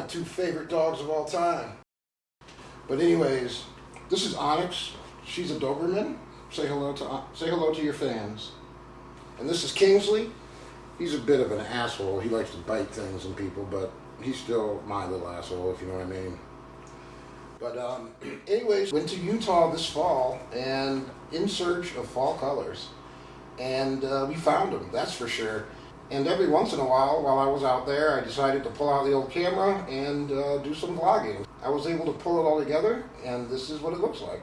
two favorite dogs of all time. But anyways, this is Onyx. She's a Doberman. Say hello to your fans. And this is Kingsley. He's a bit of an asshole. He likes to bite things and people, but he's still my little asshole, if you know what I mean. But anyways, went to Utah this fall and in search of fall colors. And we found them, that's for sure. And every once in a while I was out there, I decided to pull out the old camera and do some vlogging. I was able to pull it all together, and this is what it looks like.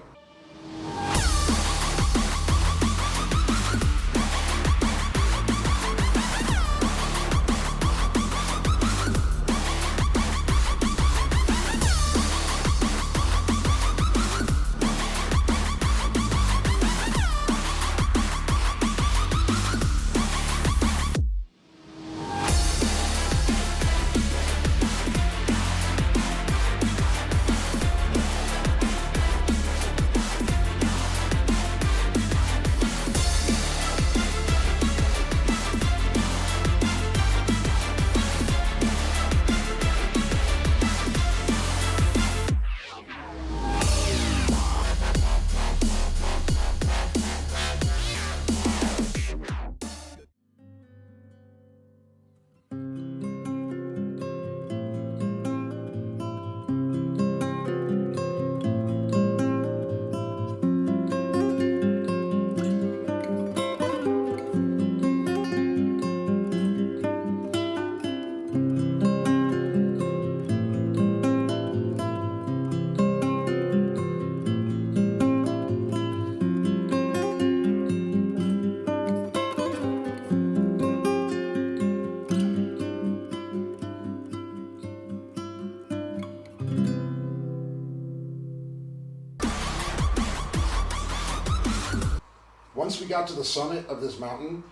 Once we got to the summit of this mountain,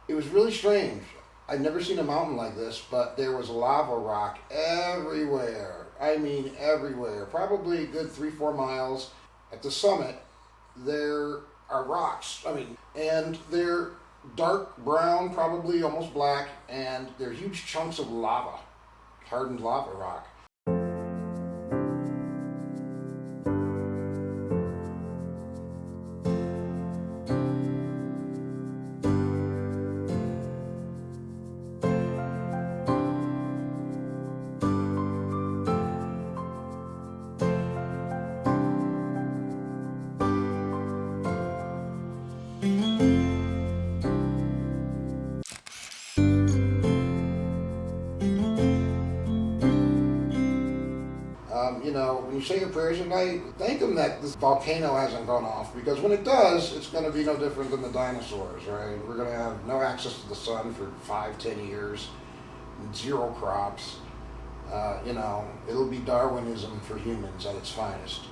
it was really strange. I'd never seen a mountain like this, but there was lava rock everywhere. I mean everywhere. Probably a good 3-4 miles. At the summit, there are rocks. And they're dark brown, probably almost black, and they're huge chunks of lava, hardened lava rock. You know, when you say your prayers at night, thank them that this volcano hasn't gone off, because when it does, it's going to be no different than the dinosaurs, right? We're going to have no access to the sun for 5-10 years, and 0 crops. You know, it'll be Darwinism for humans at its finest.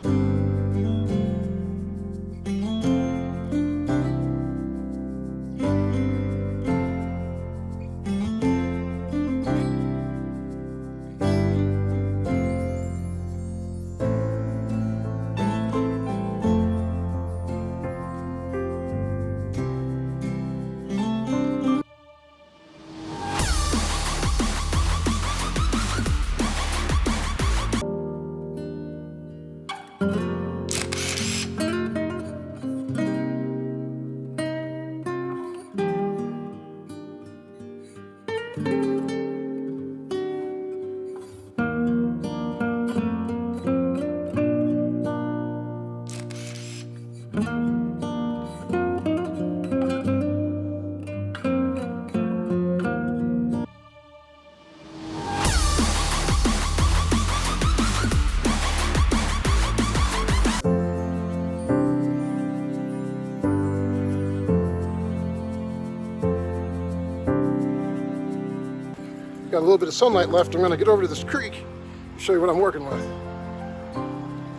Got a little bit of sunlight left. I'm going to get over to this creek and show you what I'm working with.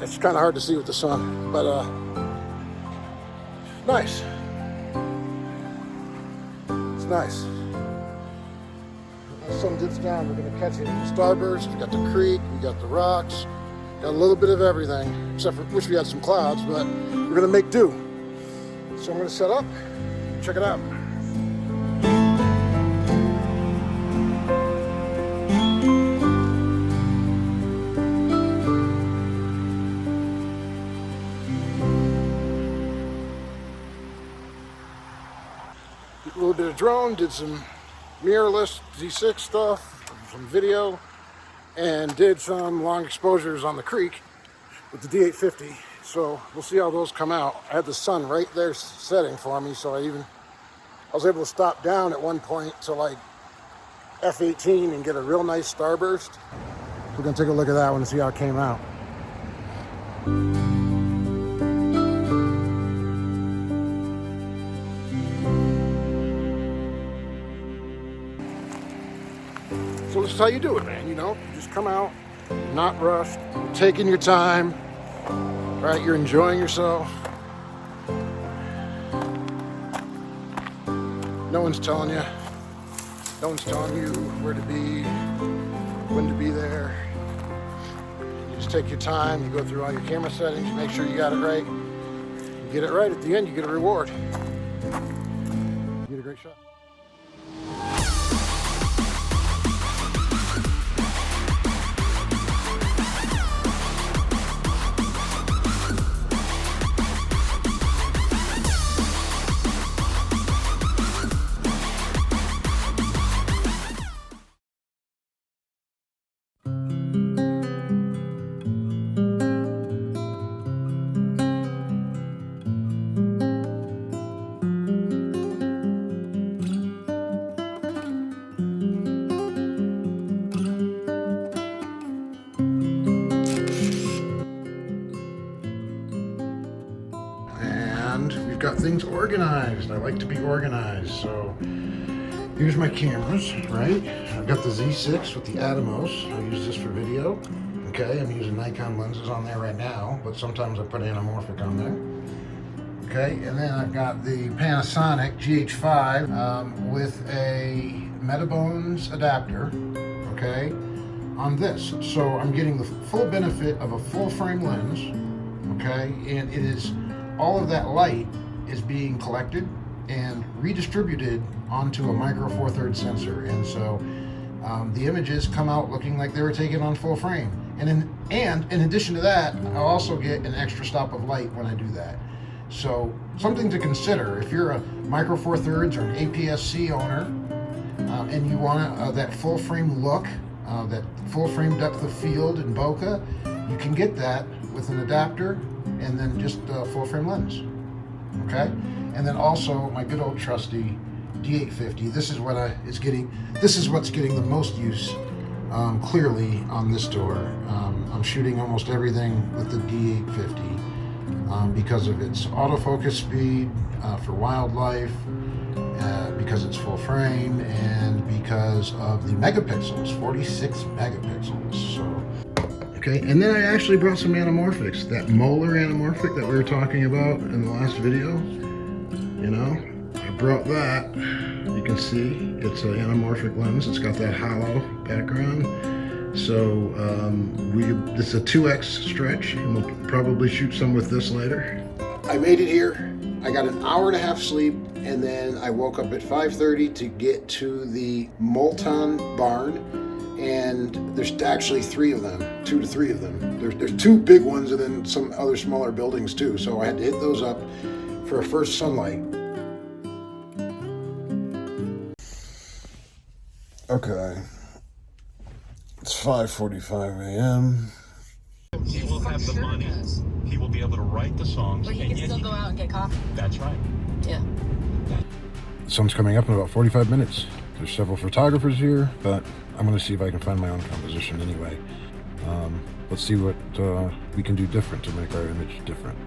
It's kind of hard to see with the sun, but nice. It's nice. When the sun dips down, we're going to catch it in the starburst. We got the creek, we got the rocks, got a little bit of everything, except for wish we had some clouds, but we're going to make do. So I'm going to set up, check it out. little bit of drone, did some mirrorless Z6 stuff, some video, and did some long exposures on the creek with the D850. So we'll see how those come out. I had the sun right there setting for me, so I was able to stop down at one point to like F18 and get a real nice starburst. We're gonna take a look at that one and see how it came out. So this is how you do it, man. You know, you just come out, not rushed, taking your time, right? You're enjoying yourself. No one's telling you. No one's telling you where to be, when to be there. You just take your time, you go through all your camera settings, you make sure you got it right. You get it right, at the end you get a reward. You get a great shot. We've got things organized. I like to be organized. So here's my cameras, right? I've got the Z6 with the Atomos. I use this for video. Okay, I'm using Nikon lenses on there right now, but sometimes I put anamorphic on there. Okay, and then I've got the Panasonic GH5 with a Metabones adapter, okay, on this. So I'm getting the full benefit of a full frame lens, okay, and it is all of that light is being collected and redistributed onto a micro four thirds sensor, and so the images come out looking like they were taken on full frame. And in addition to that, I'll also get an extra stop of light when I do that. So something to consider if you're a micro four thirds or an APS-C owner, and you want that full frame look, that full frame depth of field in bokeh, you can get that with an adapter and then just a full frame lens, okay? And then also my good old trusty D850. This is what's getting the most use clearly on this tour. I'm shooting almost everything with the D850 because of its autofocus speed for wildlife, because it's full frame, and because of the megapixels, 46 megapixels. So. Okay, and then I actually brought some anamorphics. That molar anamorphic that we were talking about in the last video, you know, I brought that. You can see it's an anamorphic lens. It's got that hollow background. So it's a 2x stretch, and we'll probably shoot some with this later. I made it here. I got an hour and a half sleep, and then I woke up at 5:30 to get to the Molton barn. And there's actually 3 of them, 2 to 3 of them. There's 2 big ones and then some other smaller buildings too. So I had to hit those up for a first sunlight. Okay, it's 5:45 a.m. He will have the money. He will be able to write the songs. But he can still go out and get coffee. That's right. Yeah. The sun's coming up in about 45 minutes. There's several photographers here, but I'm going to see if I can find my own composition anyway. Let's see what we can do different to make our image different.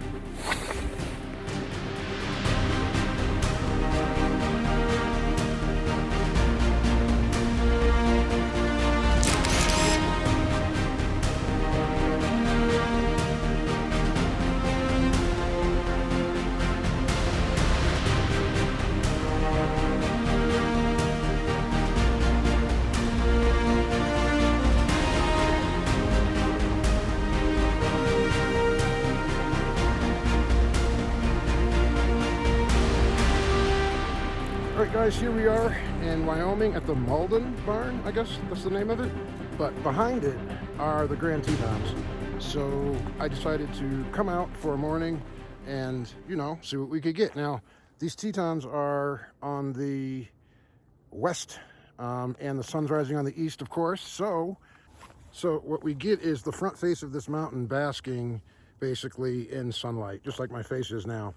Alright guys, here we are in Wyoming at the Malden barn, I guess that's the name of it. But behind it are the Grand Tetons. So I decided to come out for a morning and, you know, see what we could get. Now, These Tetons are on the west, and the sun's rising on the east, of course. So what we get is the front face of this mountain basking basically in sunlight, just like my face is now.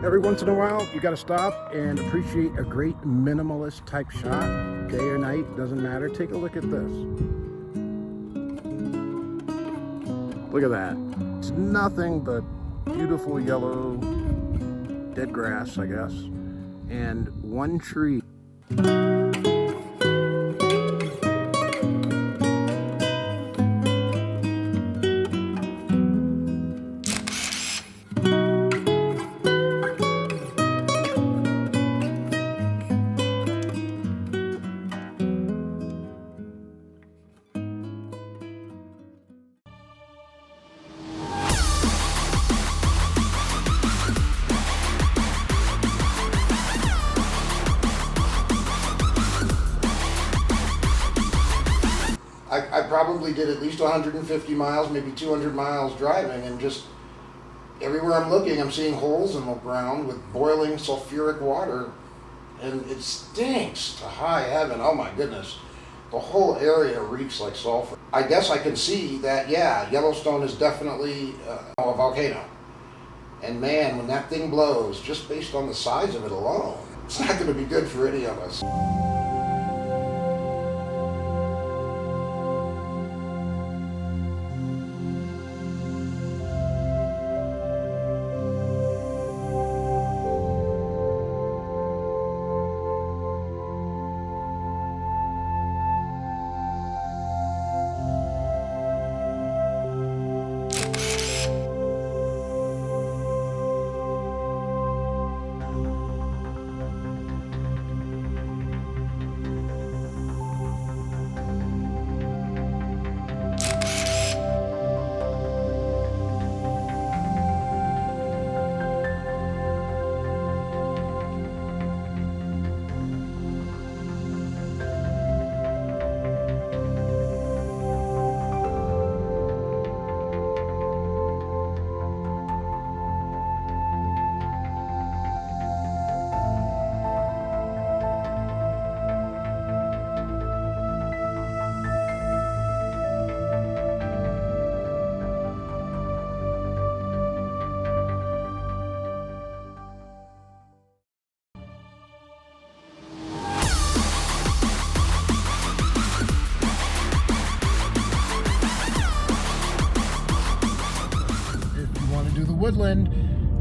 Every once in a while, you got to stop and appreciate a great minimalist type shot. Day or night, doesn't matter. Take a look at this. Look at that. It's nothing but beautiful yellow dead grass, I guess, and one tree. I probably did at least 150 miles, maybe 200 miles driving, and just everywhere I'm looking, I'm seeing holes in the ground with boiling sulfuric water, and it stinks to high heaven. Oh my goodness. The whole area reeks like sulfur. I guess I can see that, yeah, Yellowstone is definitely a volcano. And man, when that thing blows, just based on the size of it alone, it's not going to be good for any of us. Woodland,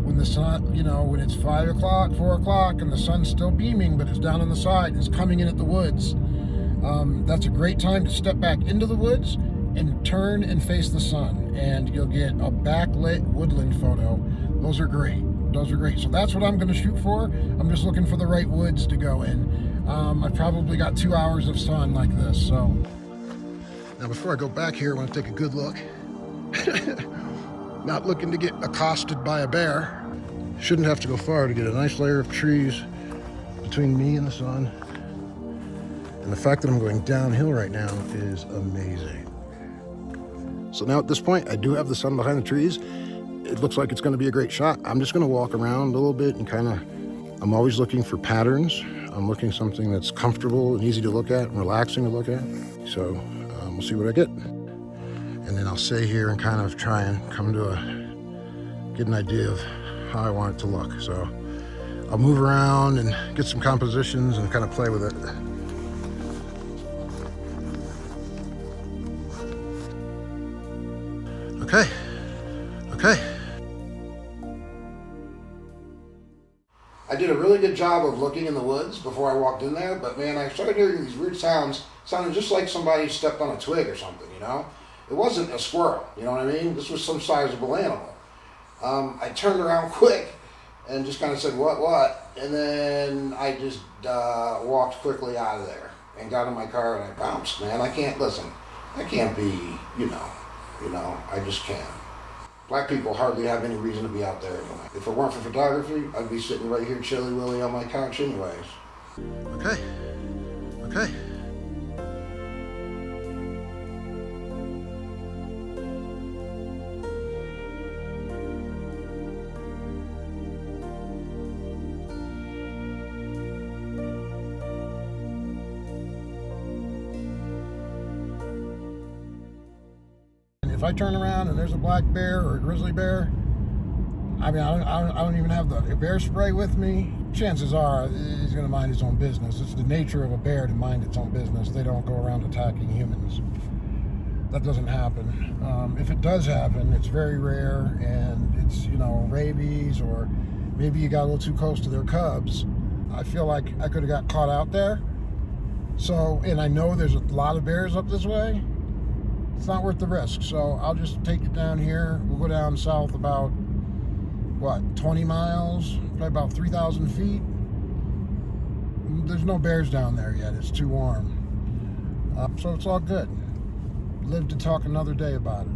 when the sun, you know, when it's 5 o'clock, 4 o'clock, and the sun's still beaming, but it's down on the side, it's coming in at the woods. That's a great time to step back into the woods and turn and face the sun, and you'll get a backlit woodland photo. Those are great. Those are great. So that's what I'm going to shoot for. I'm just looking for the right woods to go in. I've probably got 2 hours of sun like this. So now, before I go back here, I want to take a good look. Not looking to get accosted by a bear. Shouldn't have to go far to get a nice layer of trees between me and the sun. And the fact that I'm going downhill right now is amazing. So now at this point, I do have the sun behind the trees. it looks like it's going to be a great shot. I'm just going to walk around a little bit and kind of, I'm always looking for patterns. I'm looking something that's comfortable and easy to look at and relaxing to look at. So we'll see what I get. And then I'll stay here and kind of try and come to get an idea of how I want it to look. So I'll move around and get some compositions and kind of play with it. Okay. I did a really good job of looking in the woods before I walked in there, but man, I started hearing these weird sounds, sounding just like somebody stepped on a twig or something, you know? It wasn't a squirrel, you know what I mean? This was some sizable animal. I turned around quick and just kind of said, what? And then I just walked quickly out of there and got in my car and I bounced, man. I can't be, you know, I just can't. Black people hardly have any reason to be out there anyway. If it weren't for photography, I'd be sitting right here chilly willy on my couch anyways. Okay. If I turn around and there's a black bear or a grizzly bear, I mean, I don't even have the bear spray with me. Chances are he's going to mind his own business. It's the nature of a bear to mind its own business. They don't go around attacking humans. That doesn't happen. If it does happen, it's very rare, and it's, you know, rabies, or maybe you got a little too close to their cubs. I feel like I could have got caught out there. So, and I know there's a lot of bears up this way. It's not worth the risk, so I'll just take it down here. We'll go down south about, what, 20 miles, probably about 3,000 feet. There's no bears down there yet. It's too warm. So it's all good. Live to talk another day about it.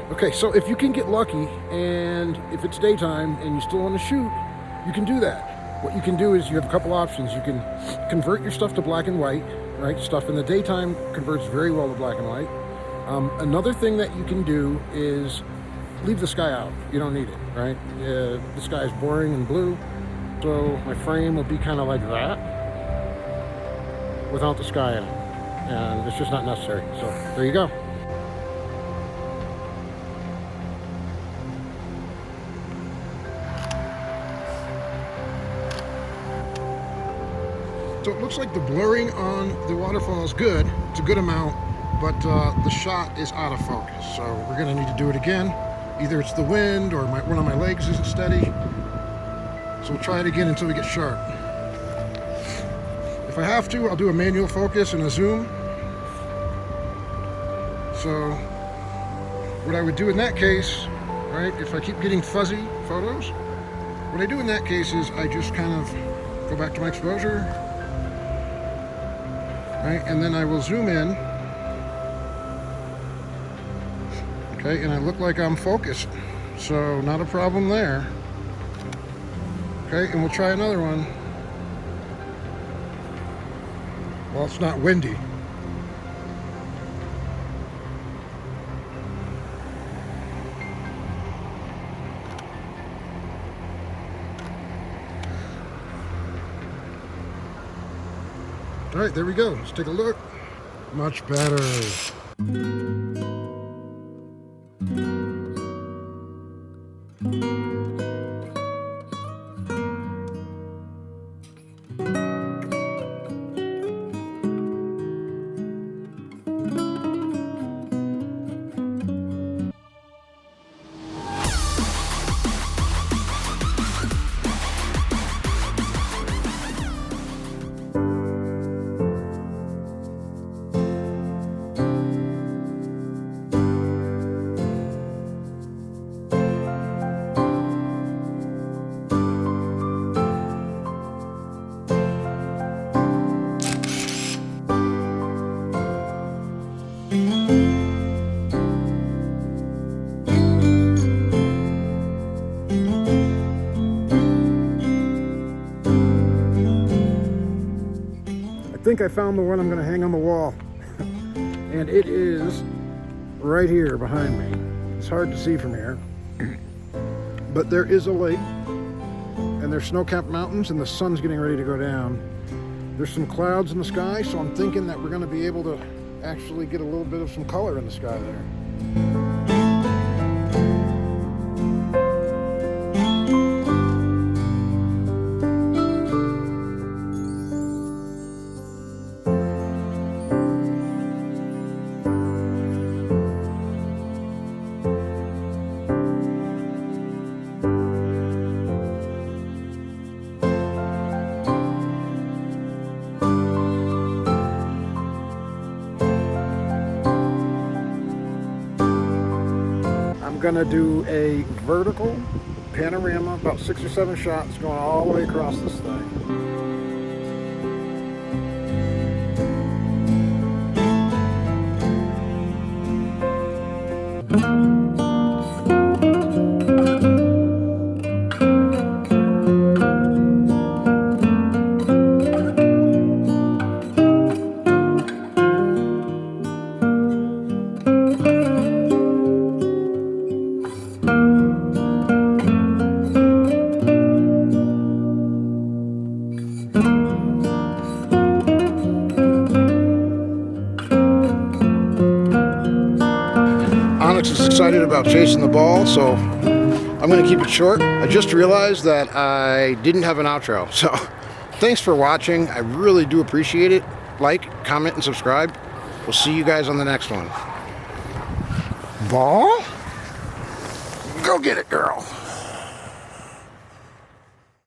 Okay, so if you can get lucky, and if it's daytime and you still want to shoot, you can do that. What you can do is you have a couple options. You can convert your stuff to black and white, right? Stuff in the daytime converts very well to black and white. Another thing that you can do is leave the sky out. You don't need it, right? The sky is boring and blue, so my frame will be kind of like that without the sky in it, and it's just not necessary. So there you go. So it looks like the blurring on the waterfall is good. It's a good amount, but the shot is out of focus. So we're gonna need to do it again. Either it's the wind or one of my legs isn't steady. So we'll try it again until we get sharp. If I have to, I'll do a manual focus and a zoom. So what I would do in that case, right, if I keep getting fuzzy photos, what I do in that case is I just kind of go back to my exposure, right, and then I will zoom in, okay, and I look like I'm focused, so not a problem there. Okay, and we'll try another one while it's not windy. All right, there we go. Let's take a look. Much better. I think I found the one I'm going to hang on the wall. And it is right here behind me. It's hard to see from here. But there is a lake, and there's snow-capped mountains, and the sun's getting ready to go down. There's some clouds in the sky, so I'm thinking that we're going to be able to actually get a little bit of some color in the sky there. I'm gonna do a vertical panorama, about 6 or 7 shots going all the way across this thing. Onyx is excited about chasing the ball, so I'm going to keep it short. I just realized that I didn't have an outro, so thanks for watching. I really do appreciate it. Like, comment, and subscribe. We'll see you guys on the next one. Ball? Go get it, girl.